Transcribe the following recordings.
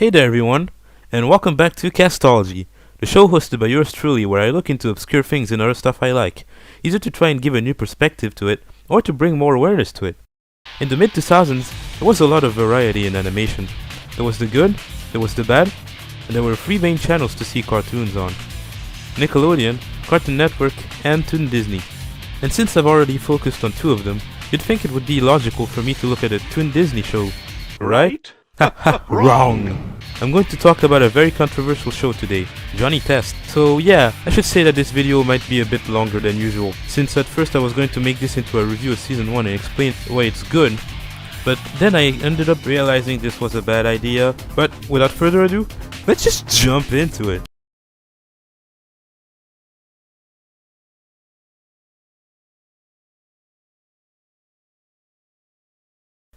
Hey there everyone, and welcome back to Kastology, the show hosted by yours truly where I look into obscure things and other stuff I like, either to try and give a new perspective to it, or to bring more awareness to it. In the mid-2000s, there was a lot of variety in animation. There was the good, there was the bad, and there were three main channels to see cartoons on: Nickelodeon, Cartoon Network, and Toon Disney. And since I've already focused on two of them, you'd think it would be logical for me to look at a Toon Disney show, right? Haha, wrong! I'm going to talk about a very controversial show today, SoniKast. So yeah, I should say that this video might be a bit longer than usual, since at first I was going to make this into a review of season 1 and explain why it's good, but then I ended up realizing this was a bad idea. But without further ado, let's just jump into it.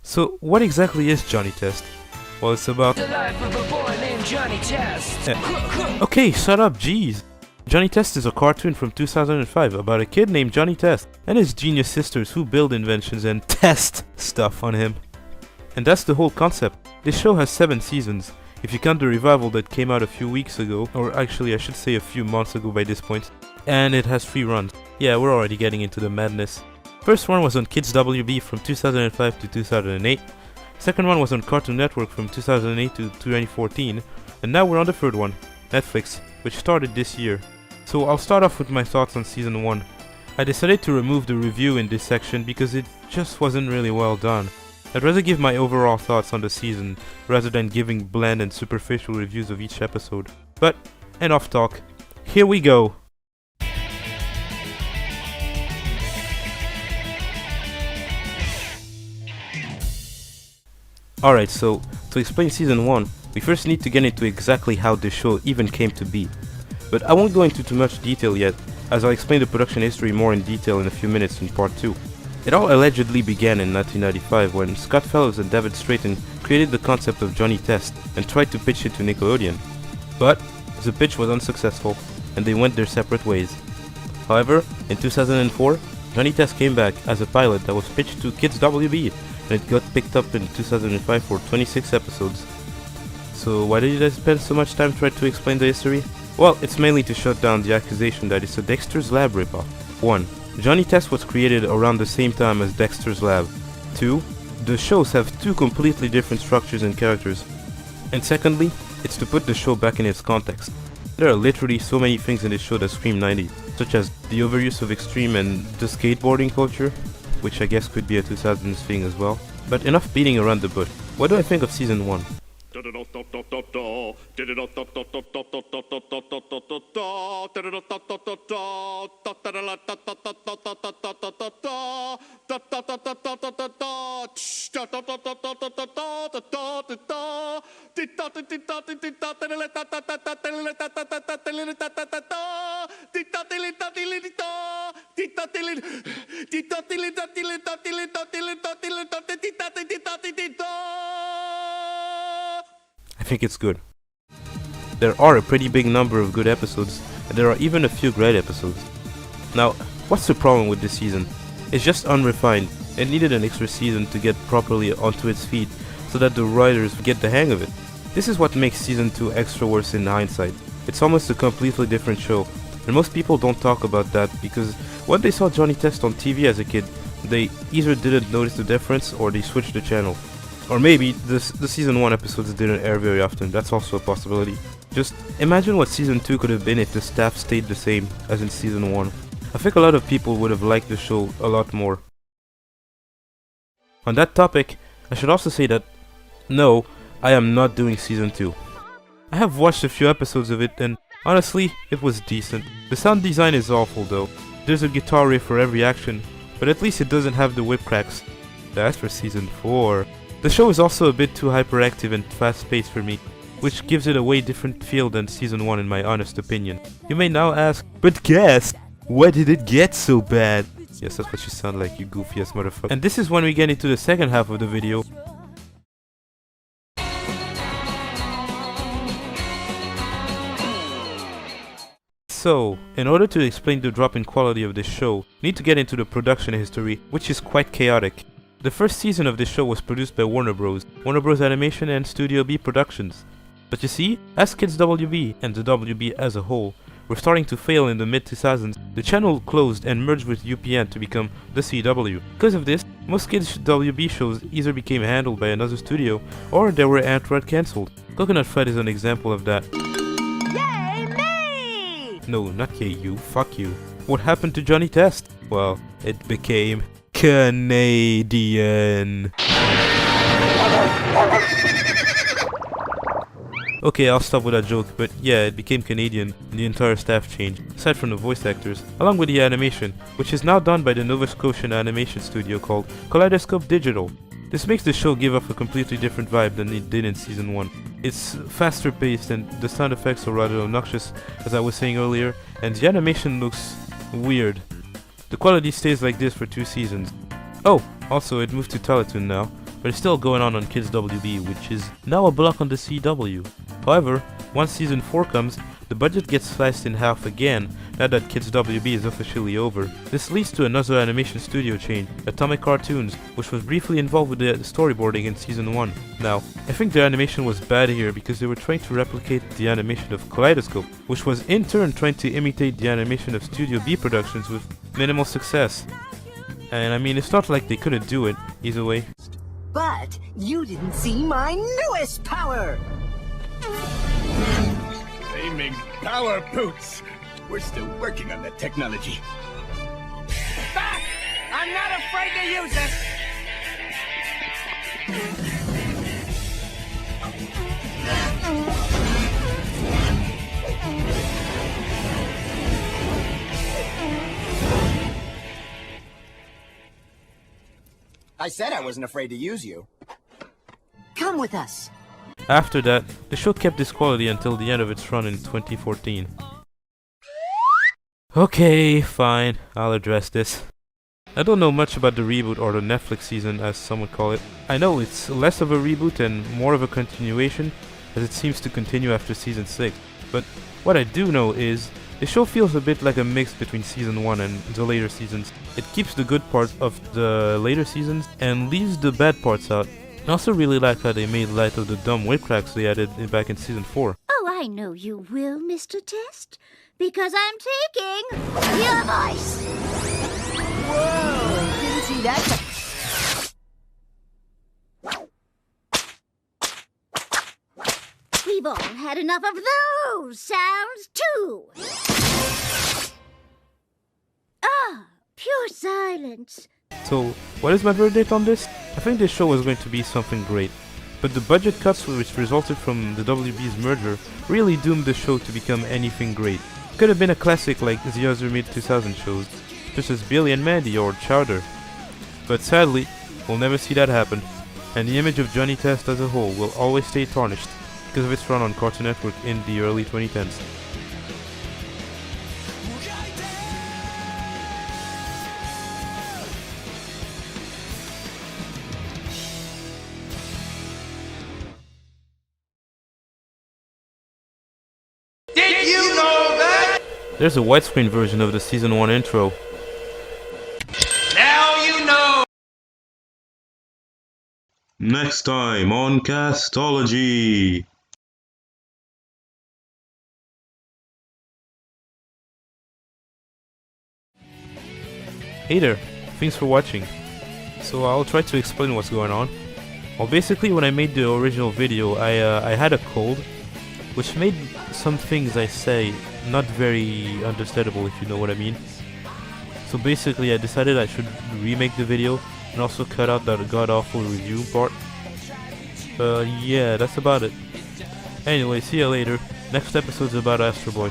So what exactly is SoniKast? Well, it's about the life of a boy named Johnny Test. Okay, shut up, jeez. Johnny Test is a cartoon from 2005 about a kid named Johnny Test and his genius sisters who build inventions and test stuff on him. And that's the whole concept. This show has 7 seasons, if you count the revival that came out a few weeks ago, or actually I should say a few months ago by this point, and it has 3 runs. Yeah, we're already getting into the madness. First one was on Kids WB from 2005 to 2008. Second one was on Cartoon Network from 2008 to 2014, and now we're on the third one, Netflix, which started this year. So I'll start off with my thoughts on season 1. I decided to remove the review in this section because it just wasn't really well done. I'd rather give my overall thoughts on the season rather than giving bland and superficial reviews of each episode. But enough talk, here we go! Alright, so to explain season 1, we first need to get into exactly how this show even came to be. But I won't go into too much detail yet, as I'll explain the production history more in detail in a few minutes in part 2. It all allegedly began in 1995 when Scott Fellows and David Straighten created the concept of Johnny Test and tried to pitch it to Nickelodeon. But the pitch was unsuccessful, and they went their separate ways. However, in 2004, Johnny Test came back as a pilot that was pitched to Kids WB, and it got picked up in 2005 for 26 episodes. So why did I spend so much time trying to explain the history? Well, it's mainly to shut down the accusation that it's a Dexter's Lab ripoff. 1. Johnny Test was created around the same time as Dexter's Lab. 2. The shows have 2 completely different structures and characters. And secondly, it's to put the show back in its context. There are literally so many things in this show that scream 90s, such as the overuse of extreme and the skateboarding culture, which I guess could be a 2000s thing as well. But enough beating around the bush. What do I think of season 1? I think it's good. There are a pretty big number of good episodes, and there are even a few great episodes. Now, what's the problem with this season? It's just unrefined. It needed an extra season to get properly onto its feet so that the writers get the hang of it. This is what makes season 2 extra worse in hindsight. It's almost a completely different show, and most people don't talk about that because when they saw Johnny Test on TV as a kid, they either didn't notice the difference or they switched the channel. Or maybe the season 1 episodes didn't air very often, that's also a possibility. Just imagine what season 2 could have been if the staff stayed the same as in season 1. I think a lot of people would have liked the show a lot more. On that topic, I should also say that no, I am not doing season 2. I have watched a few episodes of it and honestly, it was decent. The sound design is awful though. There's a guitar riff for every action, but at least it doesn't have the whip cracks. That's for season 4. The show is also a bit too hyperactive and fast-paced for me, which gives it a way different feel than season 1 in my honest opinion. You may now ask, but Kast, why did it get so bad? Yes, that's what you sound like, you goofy ass motherfucker. And this is when we get into the second half of the video. So, in order to explain the drop in quality of this show, we need to get into the production history, which is quite chaotic. The first season of this show was produced by Warner Bros. Animation and Studio B Productions. But you see, as Kids WB and the WB as a whole were starting to fail in the mid-2000s, the channel closed and merged with UPN to become the CW. Because of this, most Kids WB shows either became handled by another studio or they were outright cancelled. Coconut Fred is an example of that. Yay me! No, not yay you, fuck you. What happened to Johnny Test? Well, it became Canadian. Okay, I'll stop with that joke, but yeah, it became Canadian and the entire staff changed, aside from the voice actors, along with the animation, which is now done by the Nova Scotian animation studio called Kaleidoscope Digital. This makes the show give off a completely different vibe than it did in season 1. It's faster paced and the sound effects are rather obnoxious, as I was saying earlier, and the animation looks weird. The quality stays like this for 2 seasons. Oh, also it moved to Teletoon now, but it's still going on Kids WB, which is now a block on the CW. However, once season 4 comes, the budget gets sliced in half again now that Kids WB is officially over. This leads to another animation studio chain, Atomic Cartoons, which was briefly involved with the storyboarding in season 1. Now, I think their animation was bad here because they were trying to replicate the animation of Kaleidoscope, which was in turn trying to imitate the animation of Studio B productions with minimal success. And I mean, it's not like they couldn't do it, either way. But you didn't see my newest power! Flaming power boots! We're still working on that technology. Back! I'm not afraid to use it! I said I wasn't afraid to use you. Come with us. After that, the show kept this quality until the end of its run in 2014. Okay, fine, I'll address this. I don't know much about the reboot or the Netflix season as some would call it. I know it's less of a reboot and more of a continuation, as it seems to continue after season 6. But what I do know is, the show feels a bit like a mix between season 1 and the later seasons. It keeps the good parts of the later seasons and leaves the bad parts out. I also really like how they made light of the dumb whip cracks they added back in season 4. Oh, I know you will, Mr. Test, because I'm taking your voice. Whoa! Didn't see that. We've all had enough of those sounds, too. Ah, pure silence. So, what is my verdict on this? I think this show was going to be something great, but the budget cuts which resulted from the WB's merger really doomed the show to become anything great. It could have been a classic like the other mid-2000 shows, such as Billy and Mandy or Chowder. But sadly, we'll never see that happen, and the image of Johnny Test as a whole will always stay tarnished because of its run on Cartoon Network in the early 2010s. Did you know that? There's a widescreen version of the season 1 intro. Now you know! Next time on Kastology. Hey there, thanks for watching. So I'll try to explain what's going on. Well, basically when I made the original video, I had a cold, which made some things I say not very understandable, if you know what I mean. So basically I decided I should remake the video and also cut out that god-awful review part. Yeah, that's about it. Anyway, see ya later. Next episode's about Astro Boy.